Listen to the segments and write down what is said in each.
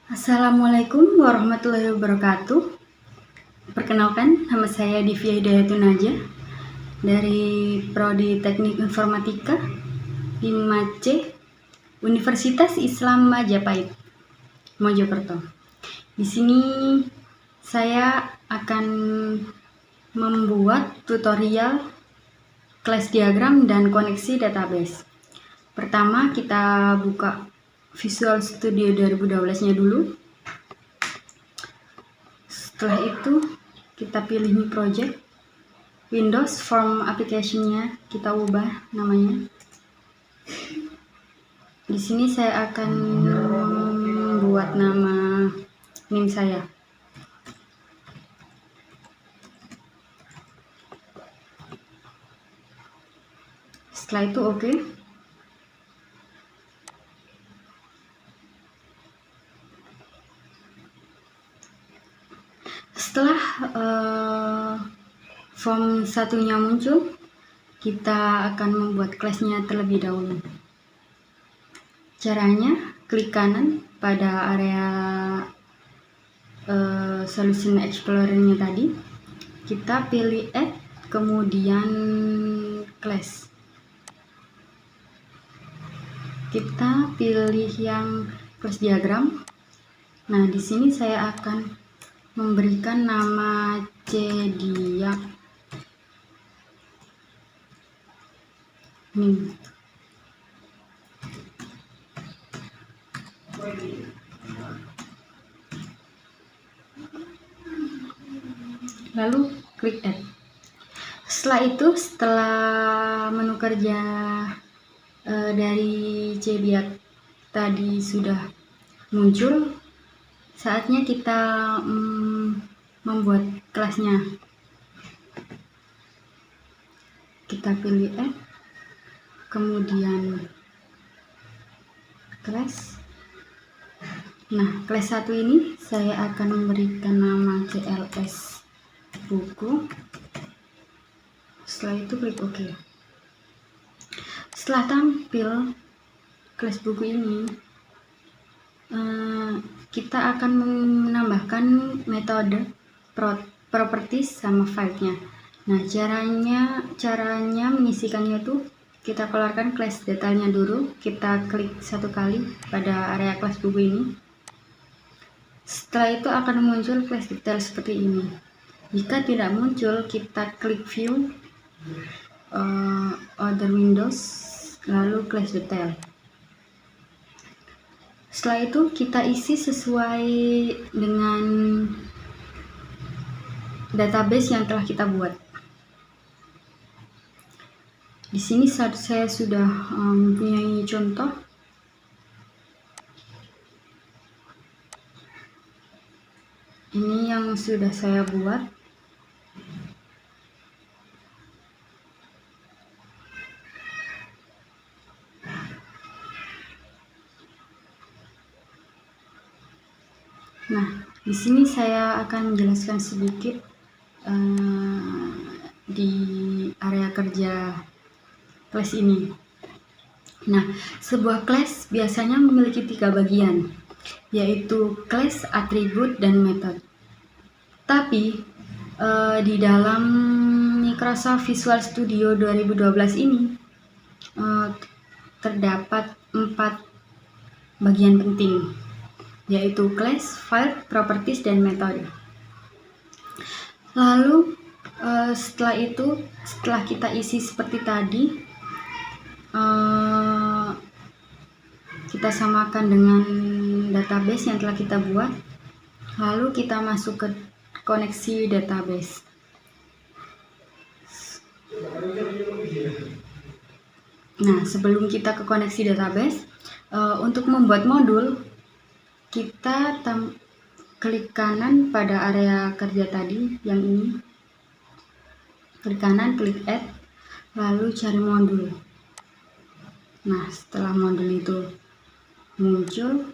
Assalamualaikum warahmatullahi wabarakatuh. Perkenalkan, nama saya Divya Hidayatun Najah dari Prodi Teknik Informatika Hima C, Universitas Islam Majapahit, Mojokerto. Di sini saya akan membuat tutorial class diagram dan koneksi database. Pertama, kita buka Visual Studio 2012-nya dulu. Setelah itu kita pilih new project, Windows Form application-nya kita ubah namanya. Di sini saya akan membuat nama name saya. Setelah itu oke. Setelah form satunya muncul, kita akan membuat kelasnya terlebih dahulu. Caranya, klik kanan pada area Solution Explorer-nya tadi. Kita pilih Add, kemudian Class. Kita pilih yang class diagram. Nah, di sini saya akan memberikan nama cdiag nih. Lalu klik add. Setelah itu, setelah menu kerja dari cdiag tadi sudah muncul, saatnya kita membuat kelasnya. Kita pilih add, kemudian class. Nah, kelas 1 ini saya akan memberikan nama CLS buku. Setelah itu klik OK. Setelah tampil kelas buku ini, kita akan menambahkan metode properties sama filenya. Nah, caranya mengisikannya tuh kita keluarkan class detailnya dulu. Kita klik satu kali pada area kelas buku ini. Setelah itu akan muncul class detail seperti ini. Jika tidak muncul, kita klik view, other windows, lalu class detail. Setelah itu kita isi sesuai dengan database yang telah kita buat. Di sini saya sudah mempunyai contoh. Ini yang sudah saya buat. Nah, di sini saya akan menjelaskan sedikit di area kerja kelas ini. Nah, sebuah kelas biasanya memiliki 3 bagian, yaitu kelas, atribut, dan metode. Tapi di dalam Microsoft Visual Studio 2012 ini terdapat 4 bagian penting, yaitu class, file, properties, dan metode. Lalu setelah kita isi seperti tadi, kita samakan dengan database yang telah kita buat, lalu kita masuk ke koneksi database. Nah, sebelum kita ke koneksi database, untuk membuat modul, kita klik kanan pada area kerja tadi, yang ini. Klik kanan, klik add, lalu cari modul. Nah, setelah modul itu muncul,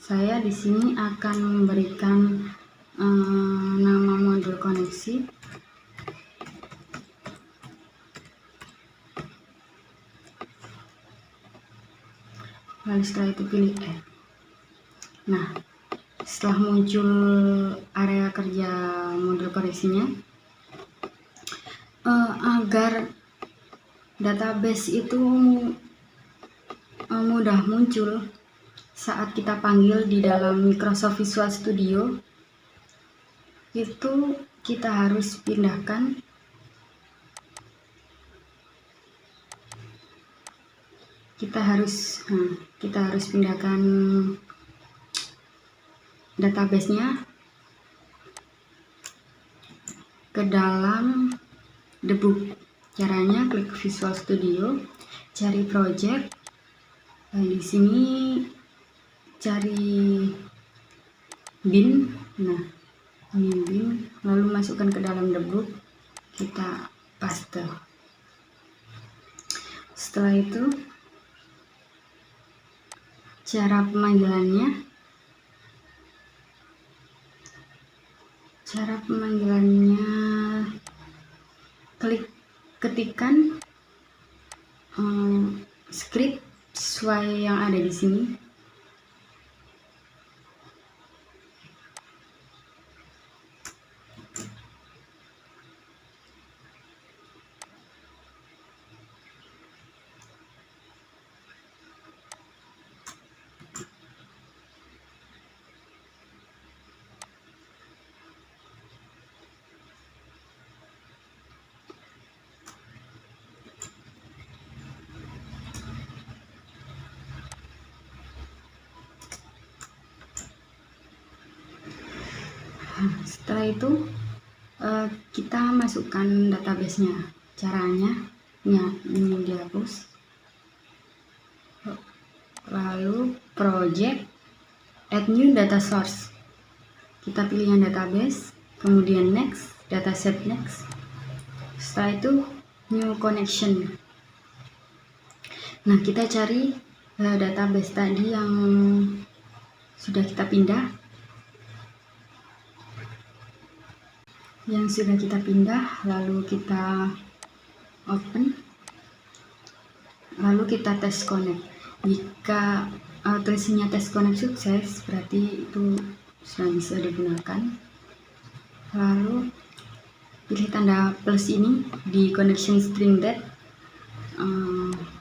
saya di sini akan memberikan nama modul koneksi. Lalu setelah itu pilih add. Nah, setelah muncul area kerja modul koneksinya, agar database itu mudah muncul saat kita panggil di dalam Microsoft Visual Studio, itu kita harus pindahkan database-nya ke dalam the book. Caranya klik Visual Studio, cari project. Di sini cari bin. Nah, ini bin, lalu masukkan ke dalam the book, kita paste. Setelah itu cara pemanggilannya ketikkan script sesuai yang ada di sini. Setelah itu kita masukkan database-nya. Caranya ini dihapus, lalu project, add new data source, kita pilih yang database, kemudian next, dataset next. Setelah itu new connection. Nah, kita cari database tadi yang sudah kita pindah, lalu kita open, lalu kita test connect. Jika tulisannya test connect sukses, berarti itu sudah bisa digunakan. Lalu pilih tanda plus ini di connection string that,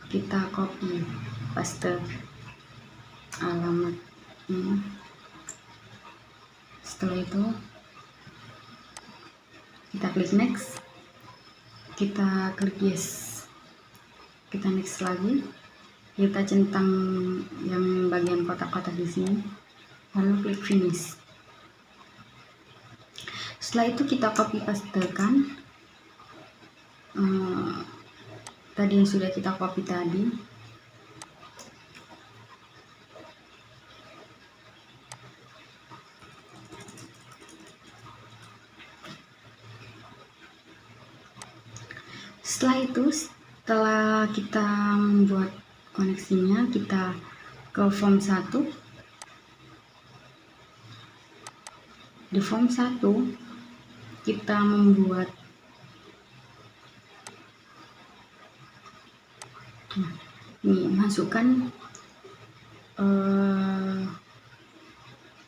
kita copy paste alamat ini. Setelah itu kita klik next, kita klik yes, kita next lagi, kita centang yang bagian kotak-kotak di sini, lalu klik finish. Setelah itu kita copy pastekan tadi yang sudah kita copy tadi. Setelah kita membuat koneksinya, kita ke form 1. Di form 1 kita membuat masukkan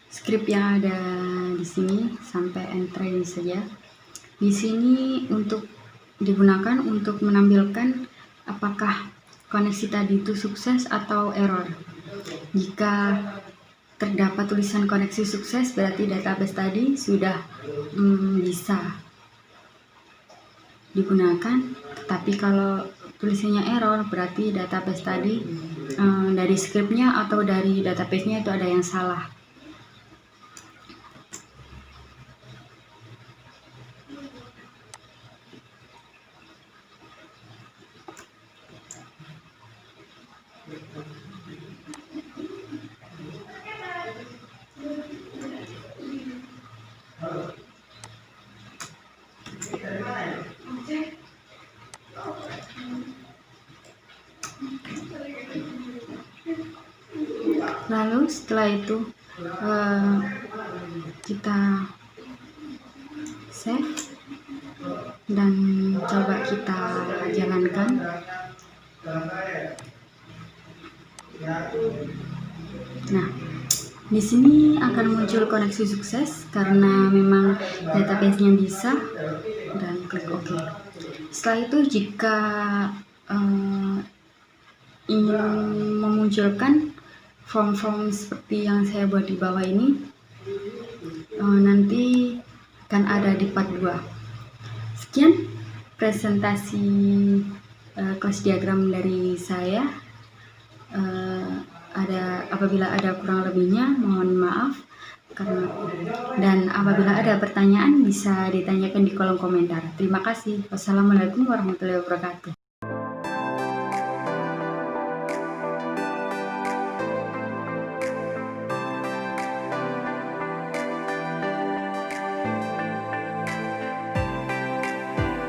script yang ada di sini sampai entry saja. Di sini digunakan untuk menampilkan apakah koneksi tadi itu sukses atau error. Jika terdapat tulisan koneksi sukses, berarti database tadi sudah bisa digunakan. Tapi kalau tulisannya error, berarti database tadi dari scriptnya atau dari database-nya itu ada yang salah. Lalu setelah itu kita save dan coba kita jalankan. Nah, Di sini akan muncul koneksi sukses karena memang database-nya bisa, dan klik OK. Setelah itu jika ingin memunculkan form-form seperti yang saya buat di bawah ini, nanti akan ada di part 2. Sekian presentasi kelas diagram dari saya. Apabila ada kurang lebihnya mohon maaf, dan apabila ada pertanyaan bisa ditanyakan di kolom komentar. Terima kasih. Wassalamualaikum warahmatullahi wabarakatuh.